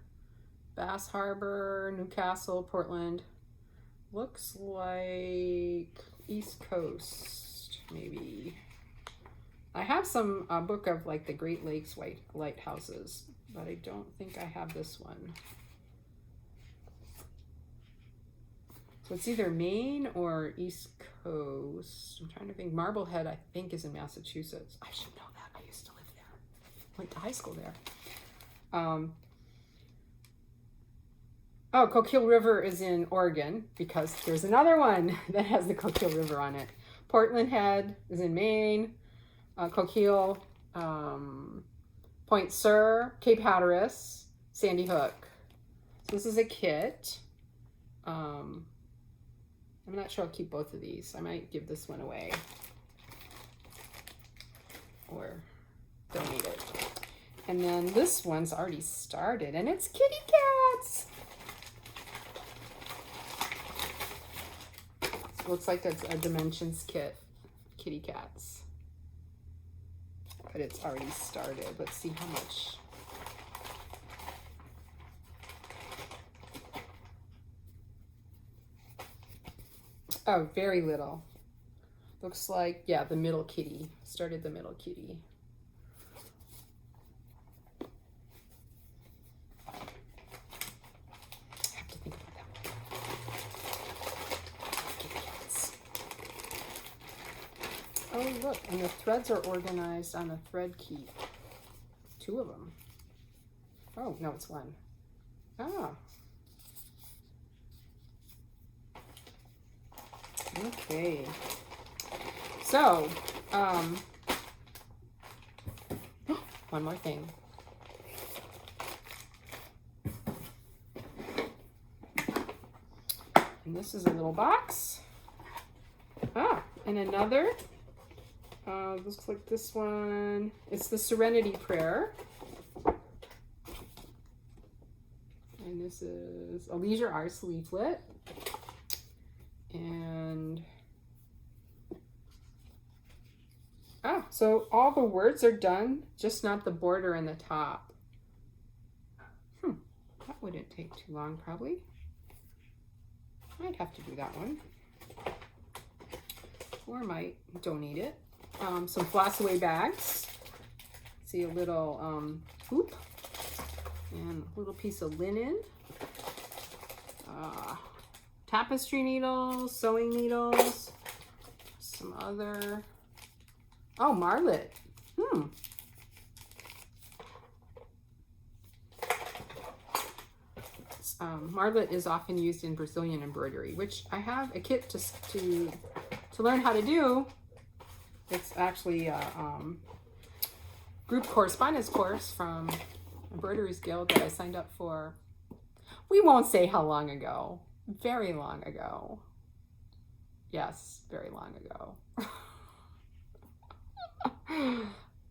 Bass Harbor, Newcastle, Portland. Looks like East Coast, maybe. I have some book of like the Great Lakes lighthouses, but I don't think I have this one. So it's either Maine or East Coast. I'm trying to think. Marblehead, I think, is in Massachusetts. I should know that. I used to live there. Went to high school there. Oh, Coquille River is in Oregon because there's another one that has the Coquille River on it. Portland Head is in Maine. Coquille, Point Sur, Cape Hatteras, Sandy Hook. So this is a kit. I'm not sure I'll keep both of these. I might give this one away or donate it. And then this one's already started, and it's kitty cats. So looks like that's a Dimensions kit, kitty cats. But it's already started. Let's see how much. Oh, very little. Looks like, yeah, the middle kitty. Started the middle kitty. I have to think about that. Kitty cats. Oh, look, and the threads are organized on a thread key. 2 of them. Oh, no, it's 1. Ah. Okay, so one more thing. And this is a little box. And another. Looks like this one. It's the Serenity Prayer. And this is a Leisure Arts leaflet. And so all the words are done, just not the border and the top. That wouldn't take too long, probably. I'd have to do that one, or I might donate it. Some floss away bags. See a little hoop and a little piece of linen. Tapestry needles, sewing needles, some other, oh, marlet. Marlet is often used in Brazilian embroidery, which I have a kit to learn how to do. It's actually a group correspondence course from Embroideries Guild that I signed up for. We won't say how long ago. Very long ago. Yes, very long ago.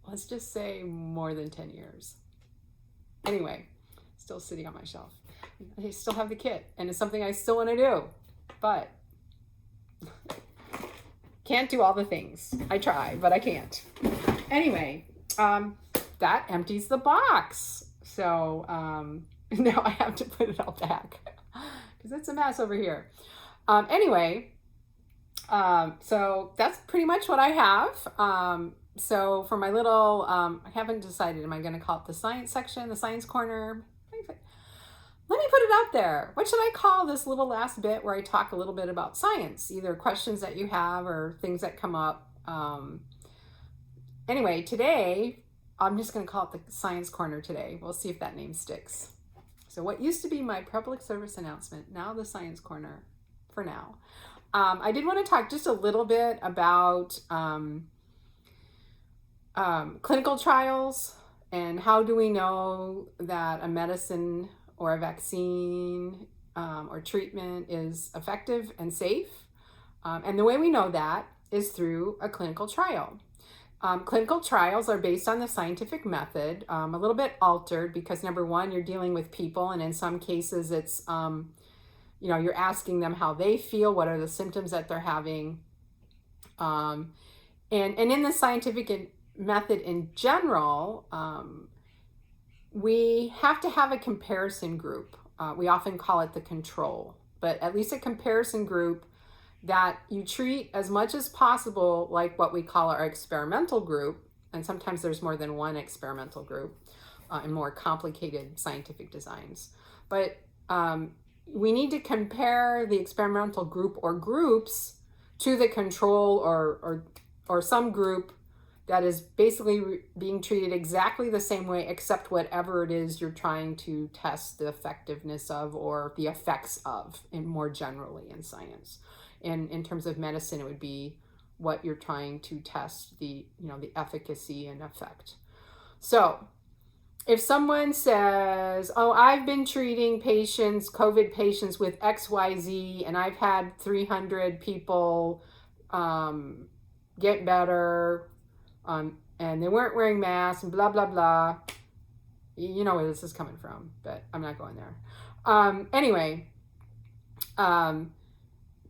Let's just say more than 10 years. Anyway, still sitting on my shelf. I still have the kit, and it's something I still want to do, but can't do all the things. I try, but I can't. Anyway, that empties the box. So now I have to put it all back because it's a mess over here. Anyway, so that's pretty much what I have. So for my little, I haven't decided, am I going to call it the science section, the science corner? Let me put it out there. What should I call this little last bit where I talk a little bit about science, either questions that you have or things that come up? Anyway, today, I'm just going to call it the science corner today. We'll see if that name sticks. So what used to be my public service announcement, now the science corner for now. I did want to talk just a little bit about clinical trials and how do we know that a medicine or a vaccine or treatment is effective and safe. And the way we know that is through a clinical trial. Clinical trials are based on the scientific method, a little bit altered because number one, you're dealing with people, and in some cases it's, you're asking them how they feel, what are the symptoms that they're having. And in the scientific method in general, we have to have a comparison group. We often call it the control, but at least a comparison group that you treat as much as possible like what we call our experimental group. And sometimes there's more than one experimental group in more complicated scientific designs. But we need to compare the experimental group or groups to the control or some group that is basically being treated exactly the same way, except whatever it is you're trying to test the effectiveness of or the effects of, and more generally in science. And in terms of medicine, it would be what you're trying to test, the efficacy and effect. So if someone says, oh, I've been treating patients, COVID patients with XYZ, and I've had 300 people get better, and they weren't wearing masks and blah, blah, blah. You know where this is coming from, but I'm not going there.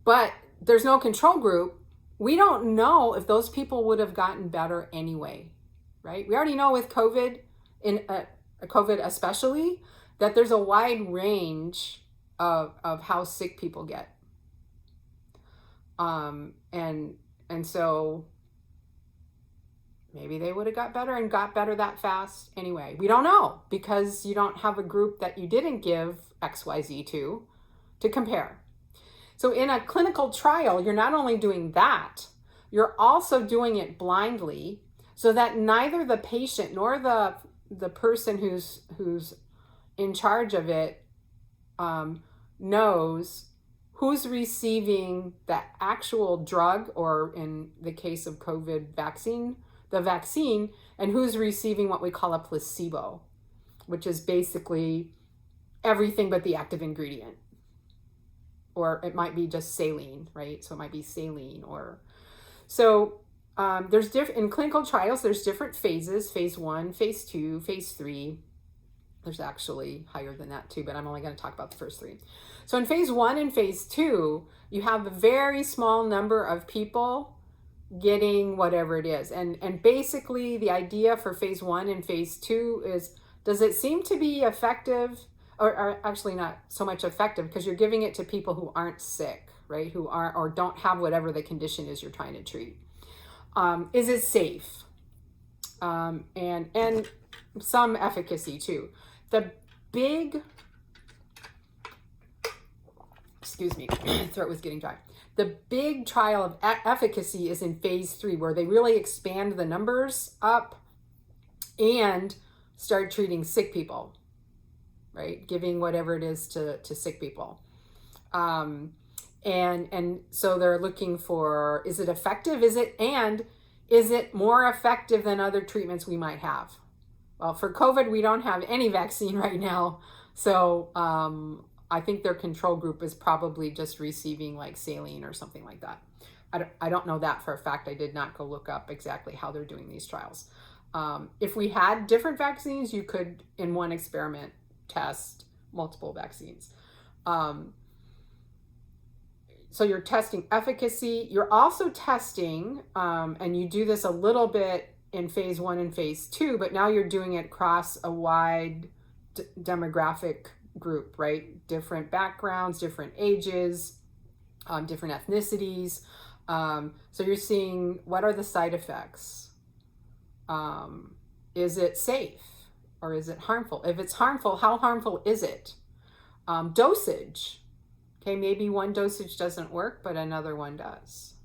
But there's no control group. We don't know if those people would have gotten better anyway, right? We already know with COVID, COVID especially, that there's a wide range of how sick people get. And so maybe they would have got better and got better that fast anyway. We don't know because you don't have a group that you didn't give XYZ to compare. So in a clinical trial, you're not only doing that, you're also doing it blindly so that neither the patient nor the person who's in charge of it knows who's receiving the actual drug, or in the case of COVID vaccine, the vaccine, and who's receiving what we call a placebo, which is basically everything but the active ingredient. Or it might be just saline, right? So it might be saline there's in clinical trials, there's different phases, phase 1, phase 2, phase 3. There's actually higher than that too, but I'm only going to talk about the first 3. So in phase 1 and phase 2, you have a very small number of people getting whatever it is. And basically the idea for phase 1 and phase 2 is, does it seem to be effective? Or actually not so much effective, because you're giving it to people who aren't sick, right? Who aren't or don't have whatever the condition is you're trying to treat. Is it safe? and some efficacy too. The big, excuse me, throat was getting dry. The big trial of efficacy is in phase 3, where they really expand the numbers up and start treating sick people, right? Giving whatever it is to sick people. And so they're looking for, is it effective? Is it more effective than other treatments we might have? Well, for COVID, we don't have any vaccine right now. So I think their control group is probably just receiving like saline or something like that. I don't know that for a fact. I did not go look up exactly how they're doing these trials. If we had different vaccines, you could, in one experiment, test multiple vaccines. So you're testing efficacy. You're also testing, and you do this a little bit in phase 1 and phase 2, but now you're doing it across a wide demographic group, right? Different backgrounds, different ages, different ethnicities. So you're seeing, what are the side effects? Is it safe or is it harmful? If it's harmful, how harmful is it? Dosage. Okay, maybe one dosage doesn't work, but another one does.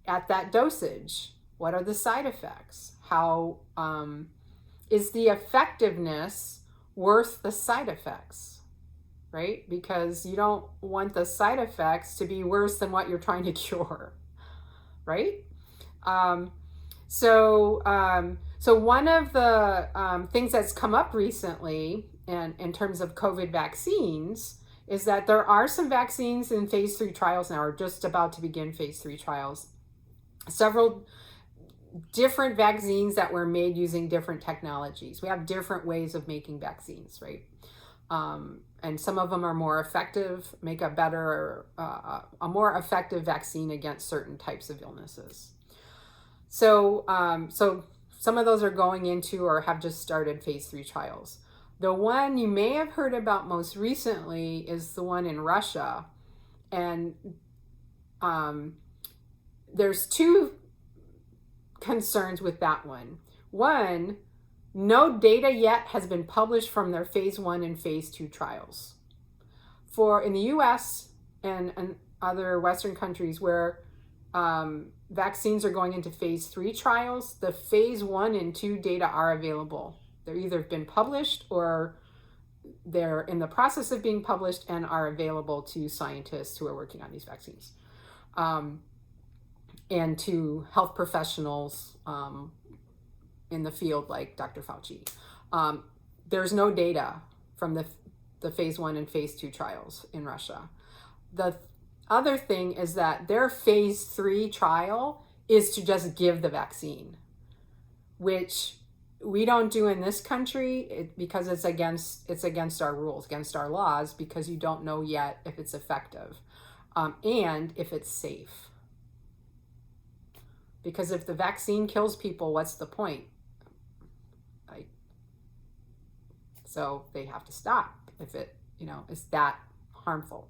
At that dosage, what are the side effects? How is the effectiveness worth the side effects, right? Because you don't want the side effects to be worse than what you're trying to cure, right? So one of the things that's come up recently in terms of COVID vaccines is that there are some vaccines in phase 3 trials now, or just about to begin phase 3 trials. Several different vaccines that were made using different technologies. We have different ways of making vaccines, right? And some of them are more effective, make a better, a more effective vaccine against certain types of illnesses. So some of those are going into or have just started phase 3 trials. The one you may have heard about most recently is the one in Russia. And there's two concerns with that one. One, no data yet has been published from their phase 1 and phase 2 trials. In the US and other Western countries where vaccines are going into phase 3 trials, the phase 1 and 2 data are available. They're either been published or they're in the process of being published and are available to scientists who are working on these vaccines, and to health professionals in the field like Dr. Fauci. There's no data from the phase 1 and phase 2 trials in Russia. The other thing is that their phase 3 trial is to just give the vaccine, which we don't do in this country because it's against our rules, against our laws, because you don't know yet if it's effective and if it's safe. Because if the vaccine kills people, what's the point? So they have to stop if it, is that harmful.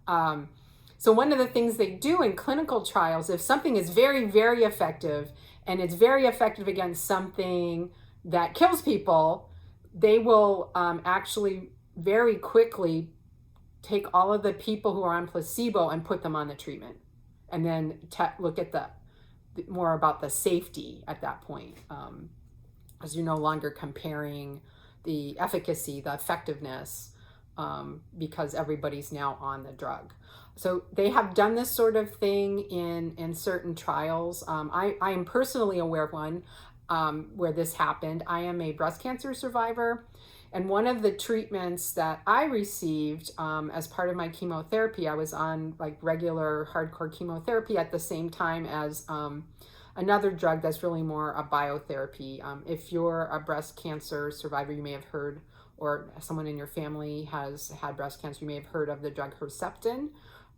So one of the things they do in clinical trials, if something is very, very effective and it's very effective against something that kills people, they will actually very quickly take all of the people who are on placebo and put them on the treatment, and then look at more about the safety at that point, as you're no longer comparing the efficacy, the effectiveness, because everybody's now on the drug. So they have done this sort of thing in certain trials. I am personally aware of one where this happened. I am a breast cancer survivor, and one of the treatments that I received as part of my chemotherapy, I was on like regular hardcore chemotherapy at the same time as another drug that's really more a biotherapy. If you're a breast cancer survivor, you may have heard, or someone in your family has had breast cancer, you may have heard of the drug Herceptin.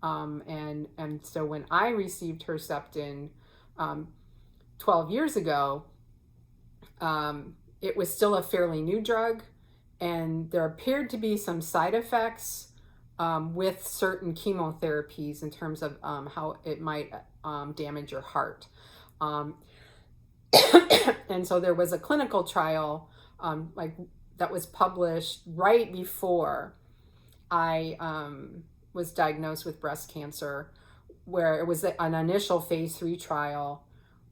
And so when I received Herceptin 12 years ago, it was still a fairly new drug, and there appeared to be some side effects with certain chemotherapies in terms of how it might damage your heart. And so there was a clinical trial like that was published right before I was diagnosed with breast cancer, where it was an initial phase 3 trial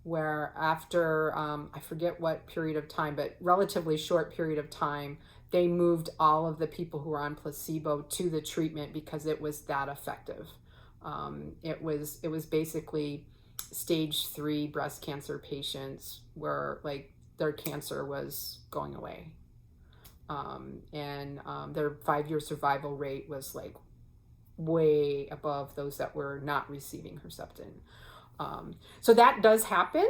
where after, I forget what period of time, but relatively short period of time, they moved all of the people who were on placebo to the treatment because it was that effective. It was basically stage 3 breast cancer patients where like their cancer was going away. And their 5-year survival rate was like way above those that were not receiving Herceptin. So that does happen.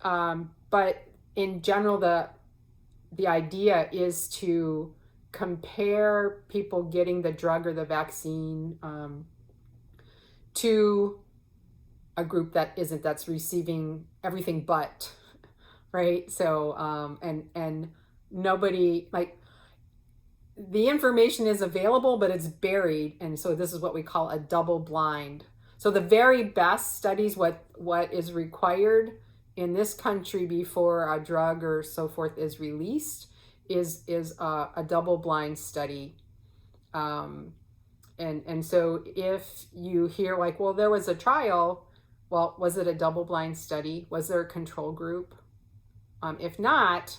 But in general, the idea is to compare people getting the drug or the vaccine to a group that isn't, that's receiving everything but, right? So, and nobody, like, the information is available, but it's buried. And so this is what we call a double blind. So the very best studies, what is required in this country before a drug or so forth is released is a double blind study. And so if you hear like, well, there was a trial, well, was it a double blind study? Was there a control group? If not,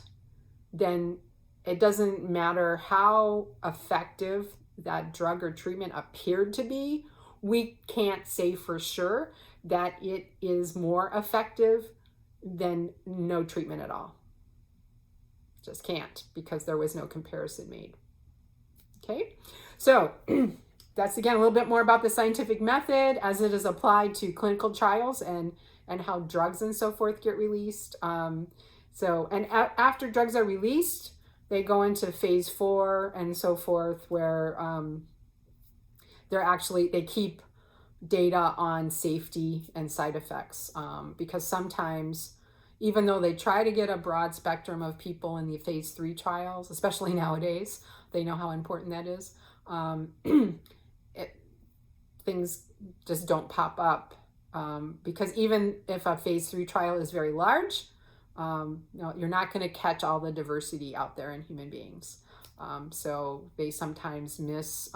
then it doesn't matter how effective that drug or treatment appeared to be. We can't say for sure that it is more effective than no treatment at all. Just can't, because there was no comparison made. Okay, so that's again a little bit more about the scientific method as it is applied to clinical trials and how drugs and so forth get released. After drugs are released, they go into phase 4 and so forth, where they keep data on safety and side effects, because sometimes, even though they try to get a broad spectrum of people in the phase 3 trials, especially nowadays, they know how important that is. Things just don't pop up, because even if a phase 3 trial is very large, you're not going to catch all the diversity out there in human beings. So they sometimes miss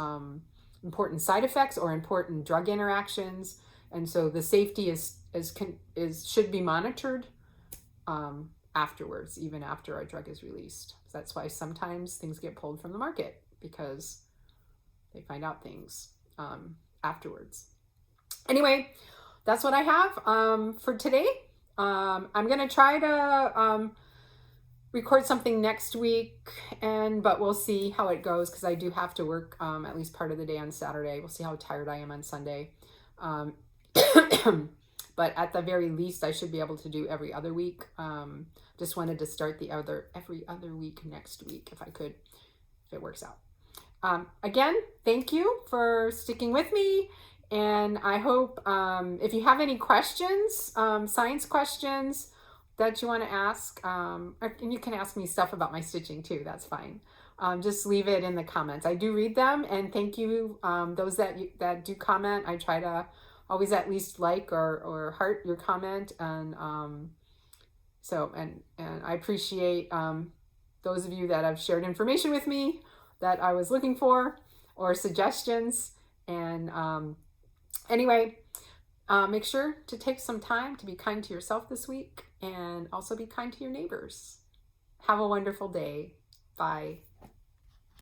important side effects or important drug interactions, and so the safety should be monitored afterwards, even after a drug is released. So that's why sometimes things get pulled from the market, because they find out things afterwards. Anyway, that's what I have for today. I'm going to try to record something next week, but we'll see how it goes, because I do have to work at least part of the day on Saturday. We'll see how tired I am on Sunday. But at the very least, I should be able to do every other week. Just wanted to start the every other week next week, if I could, if it works out. Again, thank you for sticking with me. And I hope if you have any questions, science questions that you want to ask, and you can ask me stuff about my stitching too, that's fine. Just leave it in the comments. I do read them, and thank you, those that do comment. I try to always at least like or heart your comment, and I appreciate those of you that have shared information with me that I was looking for, or suggestions. And anyway, make sure to take some time to be kind to yourself this week, and also be kind to your neighbors. Have a wonderful day. Bye.